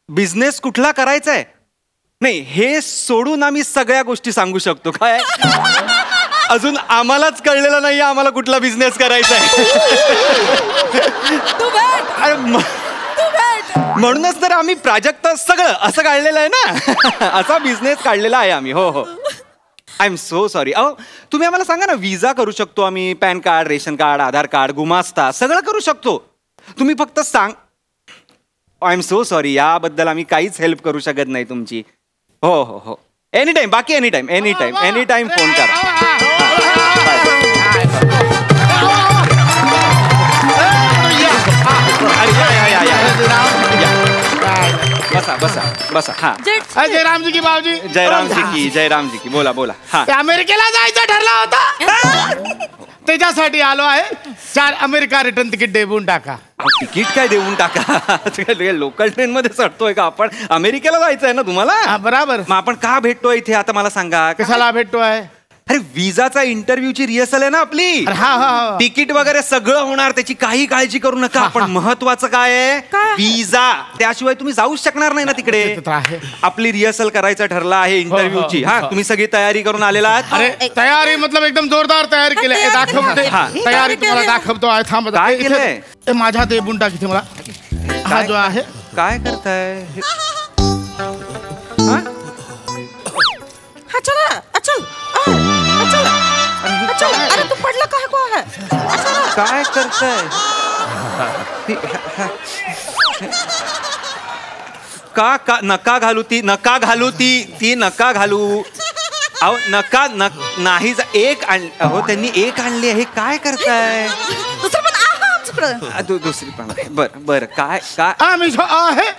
बिझनेस कुठला करायचा आहे? नाही, हे सोडून आम्ही सगळ्या गोष्टी सांगू शकतो. काय अजून आम्हालाच कळलेलं नाही आम्हाला कुठला बिझनेस करायचा आहे. म्हणूनच तर आम्ही प्राजक्त सगळं असं काढलेलं आहे ना. असा बिझनेस काढलेला आहे आम्ही. हो हो. I am so sorry. अहो, तुम्ही आम्हाला सांगा ना, विजा करू शकतो आम्ही, पॅन कार्ड, रेशन कार्ड, आधार कार्ड, गुमास्ता सगळं करू शकतो. तुम्ही फक्त सांग. आय एम सो सॉरी, याबद्दल आम्ही काहीच हेल्प करू शकत नाही तुमची. हो हो हो. एनी टाइम, बाकी एनी टाइम फोन करा. बसा बसा बसा. हा, जयरामजी की भाऊजी. जयरामजी की. बोला बोला. हा, अमेरिकेला जायचं ठरला होता, त्याच्यासाठी आलो आहे. 4 अमेरिका रिटर्न तिकीट देऊन टाका. तिकीट काय देऊन टाका? लोकल ट्रेन मध्ये चढतोय का आपण? अमेरिकेला जायचं आहे ना तुम्हाला? बराबर. मग आपण का भेटतोय इथे आता मला सांगा. कशाला भेटतोय? अरे, विजाचा इंटरव्ह्यूची रिहर्सल आहे ना आपली. तिकीट वगैरे सगळं होणार, त्याची काही काळजी करू नका. पण महत्वाचं काय आहे? विजा. त्याशिवाय तुम्ही जाऊच शकणार नाही ना तिकडे. आपली रिहर्सल करायचं ठरलं आहे इंटरव्ह्यूची. हा, तुम्ही सगळी तयारी करून आलेला आहात? अरे, तयारी मतलब एकदम जोरदार तयारी केली. दाखवते तयारी तुम्हाला दाखवतो आहे. थांब. काय केलंय? माझ्या ते बुंटा किती मला. हा जो आहे. काय करताय? अरे तू पडला काय को आहे? काय करताय? का नका घालू ती नका घालू. अहो, नका नाही. एक अहो, त्यांनी एक आणली आहे. काय करताय? दुसरी पण आहे. बर काय आम्ही जो आहे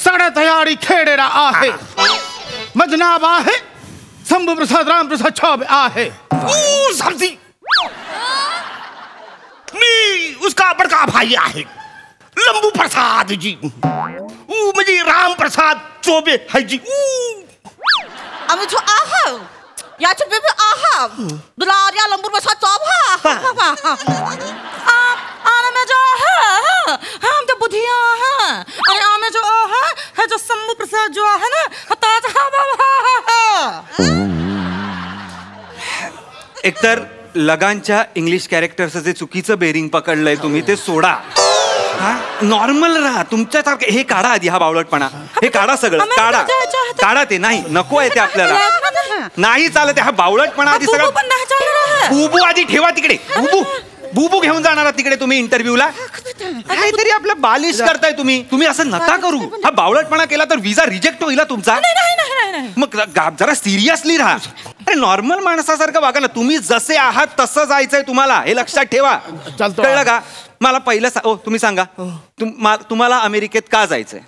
सगळ्या तयारी खेळेला आहे. मजनाब आहे, शंभू प्रसाद रामप्रसाद चौबे आहे. मी उसका बड़का भाई आहे, लंबू प्रसाद जी. म्हणजे राम प्रसाद चौबे है जी. आम्ही जो आहा याचे बेबी आहा दुलारिया लंबू प्रसाद चौबा. आम्ही जो है हम तो बुधिया है. आणि आम्ही जो है जो शंभू प्रसाद जो आहे ना ताज एकतर लगानच्या इंग्लिश कॅरेक्टरचं जे चुकीचं बेरिंग पकडलंय तुम्ही ते सोडा. नॉर्मल राहा तुमच्यासारखं. हे काढा आधी, हा बावळटपणा. हे काढा सगळं. काढा ते. नाही, नको आहे ते आपल्याला. नाही चालत. हा बावळटपणा आधी सगळं. बुबू आधी ठेवा तिकडे. बुबू घेऊन जाणार तिकडे तुम्ही इंटरव्ह्यूला. काहीतरी आपलं बालिश करताय तुम्ही असं नका करू. हा बावळटपणा केला तर विजा रिजेक्ट होईल तुमचा. मग जरा सिरियसली राहा. अरे, नॉर्मल माणसासारखं वागा ना. तुम्ही जसे आहात तसं जायचंय तुम्हाला, हे लक्षात ठेवा. कळलं का? मला पहिलं तुम्ही सांगा, तुम्हाला अमेरिकेत का जायचंय?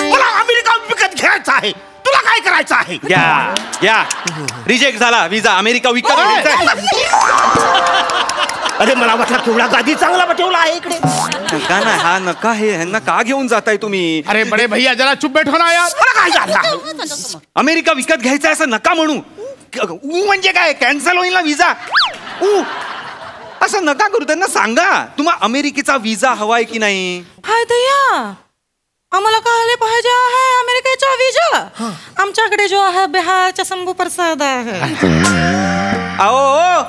मला अमेरिका विकत घ्यायचा आहे. तुला काय करायचं आहे? घ्या. रिजेक्ट झाला विजा. अमेरिका विकत घ्यायचा. अरे मला वाटलं केवढा गादी चांगला ठेवला आहे इकडे. नका ना, हा नका. हे ह्यांना का घेऊन जाताय तुम्ही? अरे बडे भैया जरा चुप बैठो ना यार. काय झालं? अमेरिका विकत घ्यायचा असं नका म्हणू. म्हणजे काय, कॅन्सल होईल ना विजा. असं नका करू. त्यांना सांगा तुम्हाला अमेरिकेचा विजा हवाय की नाही. हाय दया, आम्हाला कळले पाहिजे आहे अमेरिकेचा विजा. आमच्याकडे जो आहे बिहारचा शंभू प्रसाद आहे. अहो,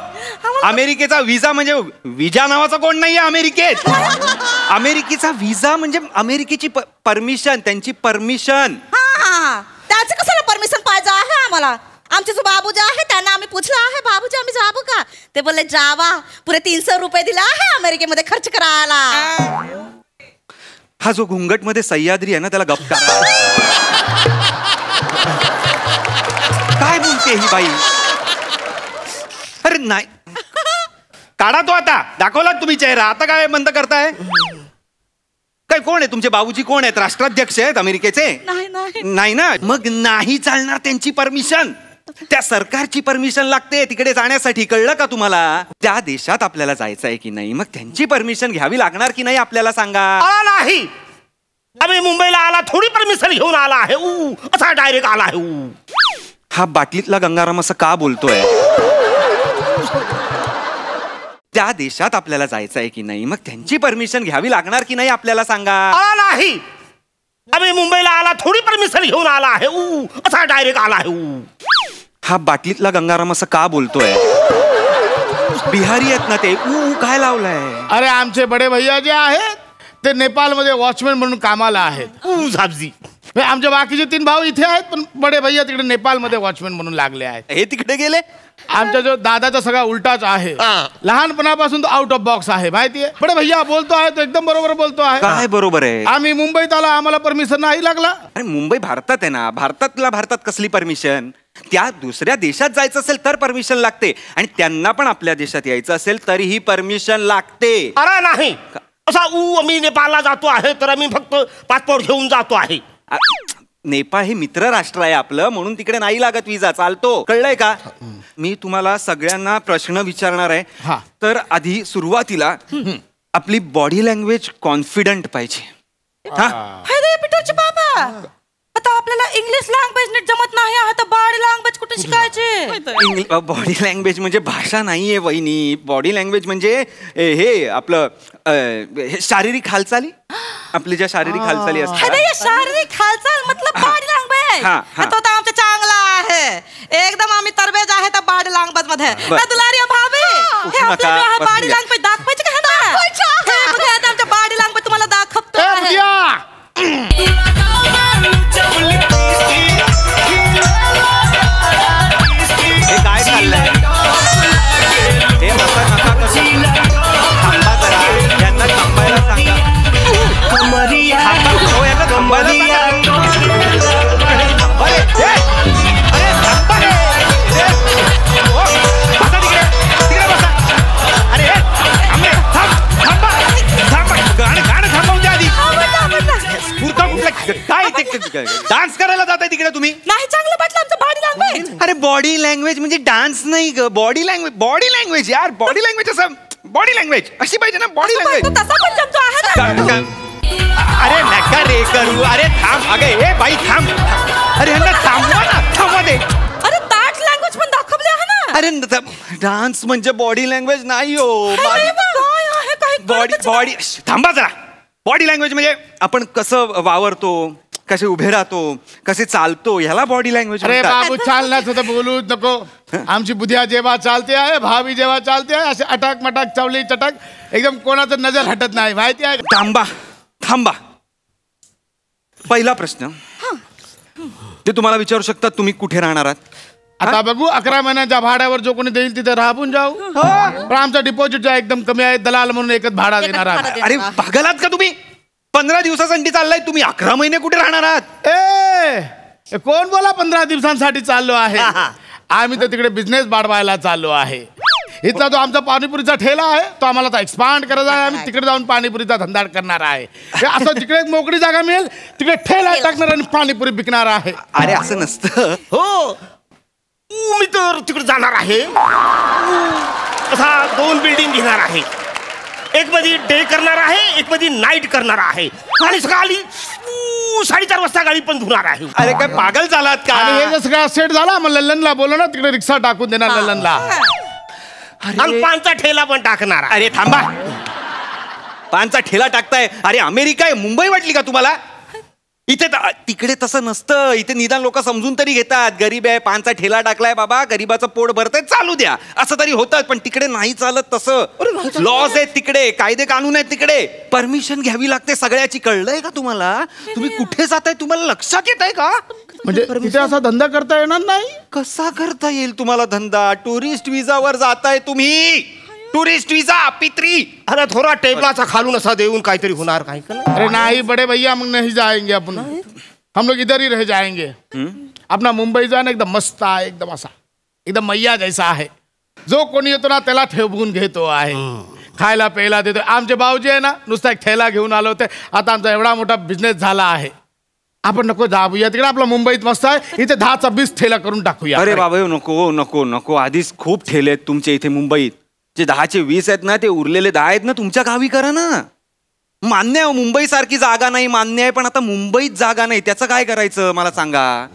अमेरिकेचा विजा म्हणजे विजा नावाचा कोण नाहीये अमेरिकेत. अमेरिकेचा विजा म्हणजे अमेरिकेची परमिशन, त्यांची परमिशन. त्याचं कशाला परमिशन पाहिजे आहे आम्हाला. आमचे जो बाबूजी आहे त्यांना आम्ही पूछलं आहे, बाबूजी आम्ही जाबो का. ते बोलले जावा, पुरे 300 रुपये दिला आहे अमेरिकेमध्ये खर्च करायला. हा जो घुंगट मध्ये सह्याद्री आहे ना, त्याला गप्प करा. काय बोलते ही बाई. अरे नाही, काढा तो आता. दाखवला तुम्ही चेहरा, आता काय बंद करताय. काय कोण आहे तुमचे बाबूजी? कोण आहेत? राष्ट्राध्यक्ष आहेत अमेरिकेचे? नाही ना. मग नाही चालणार त्यांची परमिशन. त्या सरकारची परमिशन लागते तिकडे जाण्यासाठी. कळलं का तुम्हाला? त्या देशात आपल्याला जायचं आहे की नाही, मग त्यांची परमिशन घ्यावी लागणार की नाही आपल्याला सांगा. नाही, आम्ही मुंबईला आला थोडी परमिशन घेऊन आला आहे. असा डायरेक्ट आला आहे. हा बाटलीतला गंगाराम असं का बोलतोय? त्या देशात आपल्याला जायचं आहे की नाही, मग त्यांची परमिशन घ्यावी लागणार की नाही आपल्याला सांगा. नाही, आम्ही मुंबईला आला थोडी परमिशन घेऊन आला आहे. असा डायरेक्ट आला आहे. हा बाटलीतला गंगाराम असं का बोलतोय? बिहारी आहेत ना ते. काय लावलंय? अरे आमचे बडे भैया जे आहेत ते नेपाळमध्ये वॉचमॅन म्हणून कामाला आहेत. झापजी. आमचे बाकीचे 3 भाऊ इथे आहेत, पण बडे भैया तिकडे नेपाळमध्ये वॉचमॅन म्हणून लागले आहेत. हे तिकडे गेले. आमचा जो दादाचा सगळा उलटाच आहे. लहानपणापासून तो आउट ऑफ बॉक्स आहे, माहितीये. बडे भैया बोलतो आहे तो एकदम बरोबर बोलतो आहे. काय बरोबर आहे? आम्ही मुंबईत आला, आम्हाला परमिशन नाही लागला. अरे मुंबई भारतात आहे ना. भारतात कसली परमिशन? त्या दुसऱ्या देशात जायचं असेल तर परमिशन लागते, आणि त्यांना पण आपल्या देशात यायचं असेल तरीही परमिशन लागते. अरे नाही, असा आम्ही नेपाळला जातो आहे तर आम्ही फक्त पासपोर्ट घेऊन जातो आहे. नेपाळ हे मित्र राष्ट्र आहे आपलं, म्हणून तिकडे नाही लागत विजा, चालतो. कळलंय का? मी तुम्हाला सगळ्यांना प्रश्न विचारणार आहे. तर आधी सुरुवातीला आपली बॉडी लँग्वेज कॉन्फिडंट पाहिजे. पिटरचे बाबा, आता आपल्याला इंग्लिश लँग्वेज नीट जमत नाही आहे तर बॉडी लँग्वेज कुठे शिकायची. बॉडी लँग्वेज म्हणजे भाषा नाहीये वहिनी. बॉडी लँग्वेज म्हणजे हे आपलं शारीरिक हालचाली. आपली ज्या शारीरिक हालचाली असतात. शारीरिक हालचाल मतलब बॉडी लँग्वेज. तो तर आमचं चांगला आहे. एकदम आम्ही तरबेज आहे तर बॉडी लँग्वेज मध्ये. दुलारी भाभी, हे आपल्याला बॉडी लँग्वेज दाखवायची का? आमच्या बॉडी लँग्वेज तुम्हाला दाखवतो. हे काय चाललंय? हे नका करू. थांबा जरा, यांना थांबायला सांगा. काय डान्स करायला जाताय तिकडे तुम्ही? नाही, चांगलं वाटलं आमचं बॉडी लँग्वेज. अरे बॉडी लँग्वेज म्हणजे डान्स नाही ग. बॉडी लँग्वेज यार. बॉडी लँग्वेज असं बॉडी लँग्वेज अशी पाहिजे ना. बॉडी लँग्वेज तसा पण जमतो आहे. अरे नका रे करू. अरे थांब. अगे ए बाई थांब. अरे ह्यांना थांबवा ना. थांबवा दे. अरे ताट लँग्वेज पण दाखवले आहे ना. अरे डान्स म्हणजे बॉडी लँग्वेज नाही हो. बॉडी थांबा जरा. बॉडी लँग्वेज म्हणजे आपण कसं वावरतो, कसे उभे राहतो, कसे चालतो, ह्याला बॉडी लँग्वेज. अरे बाबू चालण्याचं तर बोलूच नको. आमची बुद्धिया जेव्हा चालते आहे, भाभी जेव्हा चालते आहे, असे अटक मटक चवली चटक, एकदम कोणाचं नजर हटत नाही, माहिती आहे. थांबा. पहिला प्रश्न ते तुम्हाला विचारू शकतात, तुम्ही कुठे राहणार आहात? आता बघू, 11 महिन्याच्या भाड्यावर जो कोणी देईल तिथे राहून जाऊ. पण आमचं डिपॉझिट एकदम कमी आहे, दलाल म्हणून एकच भाडा देणार आहात. अरे पागलात का तुम्ही? 15 दिवसासाठी चाललाय तुम्ही, 11 महिने कुठे राहणार आहात? ए कोण बोला 15 दिवसांसाठी चाललो आहे? आम्ही तर तिकडे बिझनेस वाढवायला चाललो आहे. इथला जो आमचा पाणीपुरीचा ठेला आहे तो आम्हाला आता एक्सपांड करायचा आहे. आम्ही तिकडे जाऊन पाणीपुरीचा धंदा करणार आहे. असं जिकडे एक मोकळी जागा मिळेल तिकडे ठेला टाकणार आणि पाणीपुरी विकणार आहे. अरे असं नसतं हो, मी तर तिकडे जाणार आहे. असा 2 बिल्डिंग घेणार आहे. एक मध्ये डे करणार आहे, एक मध्ये नाईट करणार आहे. आणि सकाळी 4:30 वाजता गाडी पण धुणार आहे. अरे काय पागल झालात का? आणि हे जर सगळं सेट झाला मग लल्लनला बोलव ना, तिकडे रिक्षा टाकून देणार लल्लनला. आणि पानचा ठेला पण टाकणार. अरे थांबा, पानचा ठेला टाकताय? अरे अमेरिका आहे, मुंबई वाटली का तुम्हाला? इथे तिकडे तसं नसतं. इथे निदान लोक समजून तरी घेतात. गरीब आहे, पानचा ठेला टाकलाय बाबा, गरीबाचं पोट भरतंय, चालू द्या असं तरी होतं. पण तिकडे नाही चालत तसं. लॉज आहेत तिकडे, कायदे कानून आहेत तिकडे, परमिशन घ्यावी लागते सगळ्याची. कळलंय का तुम्हाला? तुम्ही कुठे जाताय तुम्हाला लक्षात येत आहे का? म्हणजे तिथे असा धंदा करता येणार नाही? कसा करता येईल तुम्हाला धंदा? टुरिस्ट विजावर जाताय तुम्ही. टुरिस्ट विजा पित्री. अरे थोडा टेबलाचा खालून असा देऊन काहीतरी होणार काय? अरे नहीं बड़े भैया, हम नहीं जाएंगे. अपन हम लोग इधर ही रह जाएंगे. अपना मुंबई जाना एकदम मस्त आहे, एकदम असा एकदम मैया जैसा आहे. जो कोणी येतो ना त्याला ठेवून घेतो आहे, खायला प्यायला देतो. आमचे भाऊजी आहे ना, नुसता एक ठेला घेऊन आले होते. आता आमचा एवढा मोठा बिझनेस झाला आहे. आपण नको जाऊया तिकडे, आपला मुंबईत मस्त आहे. इथे 10-20 ठेला करून टाकूया. अरे बाबा नको नको नको, आधीच खूप ठेले आहेत तुमच्या इथे मुंबईत. जे 10चे 20 आहेत ना, ते उरलेले 10 आहेत ना, तुमच्या गावी करा ना. मान्य आहे मुंबई सारखी जागा नाही, मान्य आहे. पण आता मुंबईत जागा नाही, त्याचं काय करायचं मला सांगा.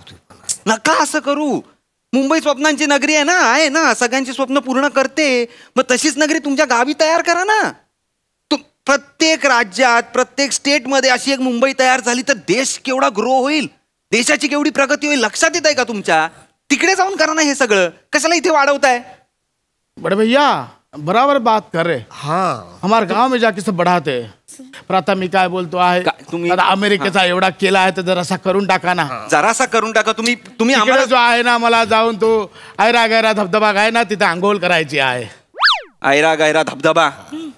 नका असं करू. मुंबई स्वप्नांची नगरी आहे ना, आहे ना, सगळ्यांची स्वप्न पूर्ण करते. मग तशीच नगरी तुमच्या गावी तयार करा ना. प्रत्येक राज्यात, प्रत्येक स्टेटमध्ये अशी एक मुंबई तयार झाली तर देश केवढा ग्रो होईल, देशाची केवढी प्रगती होईल. लक्षात येत आहे का तुमच्या? तिकडे जाऊन करा ना हे सगळं. कशाला इथे वाढवताय? बड़े भैया बराबर बात कर रहे. हाँ, हमारे गांव में जाके सब बढ़ाते. प्रथा मी काय बोलतो आहे, तुम्ही अमेरिकेचा एवढा केला आहे तर जरासा करून टाका ना. जरासा करून टाका. तुम्ही आम्हाला जो आहे ना, मला जाऊन तो ऐरा गैरा धबधबा आहे ना, तिथे आंघोळ करायची आहे. ऐरा गैरा धबधबा?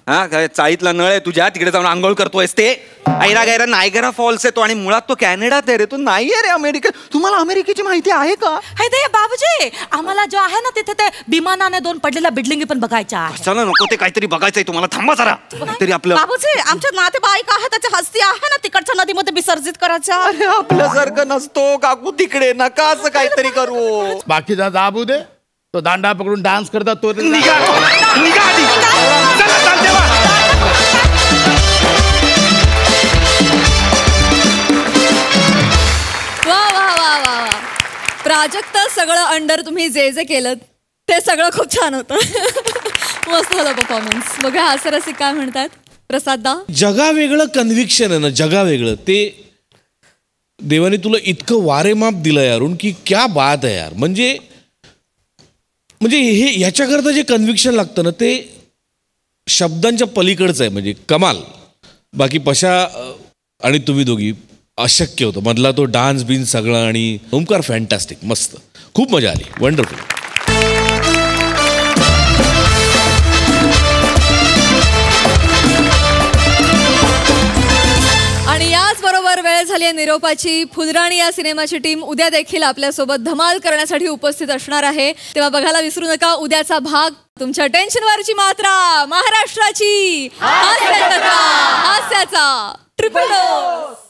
हा काय चाळीतला नळ आहे तुझ्या, तिकडे जाऊन आंघोळ करतोयस ते? ऐरा गैरा नायगरा फॉल्स आहे तो, आणि मुळात तो कॅनडात आहे रे, तो नाही आहे रे अमेरिका. तुम्हाला अमेरिकेची माहिती आहे का? हे दे बाबूजी, आम्हाला जो आहे ना तिथे ते विमानाने 2 पडलेल्या बिल्डिंगी पण बघायच्या आहे. चला नको, ते काहीतरी बघायचंय तुम्हाला. थांबा जरा. तरी आपलं बाबूजी, आमच्या नातेवाईक आहे, त्याची हस्ती आहे ना, तिकडच्या नदीमध्ये विसर्जित करायच्या. आपल्यासारखं नसतो काकू तिकडे. नका असं काहीतरी करू. बाकीचा जाबू दे. तो दांडा पकडून डान्स करतात तो. निघा आधी. चला चालते बा. वा वा वा वा वा. प्राजक्त सगळं अंडर तुम्ही जे जे केलं ते सगळं खूप छान होतं. मस्त होता परफॉर्मन्स. बघा हास्यरसिक काय म्हणतात. प्रसाददा, जगा वेगळं कन्व्हिक्शन आहे ना, जगा वेगळं. ते देवाने तुला इतकं वारेमाप दिलं यारून की क्या बात आहे यार. म्हणजे हे ह्याच्याकरता जे कन्व्हिक्शन लागतं ना, ते शब्दांच्या पलीकडचं आहे. म्हणजे कमाल. बाकी पशा आणि तुम्ही दोघी अशक्य होतं. मधला तो डान्स बिन्स सगळं, आणि ओमकार फॅन्टॅस्टिक, मस्त, खूप मजा आली, वंडरफुल. आणि याचबरोबर वेळ झाली आहे निरोपाची. फुलराणी या सिनेमाची टीम उद्या देखील आपल्यासोबत धमाल करण्यासाठी उपस्थित असणार आहे. तेव्हा बघायला विसरू नका उद्याचा भाग. तुमच्या टेन्शनवरची मात्रा, महाराष्ट्राची हास्याचा ट्रिपल डोस.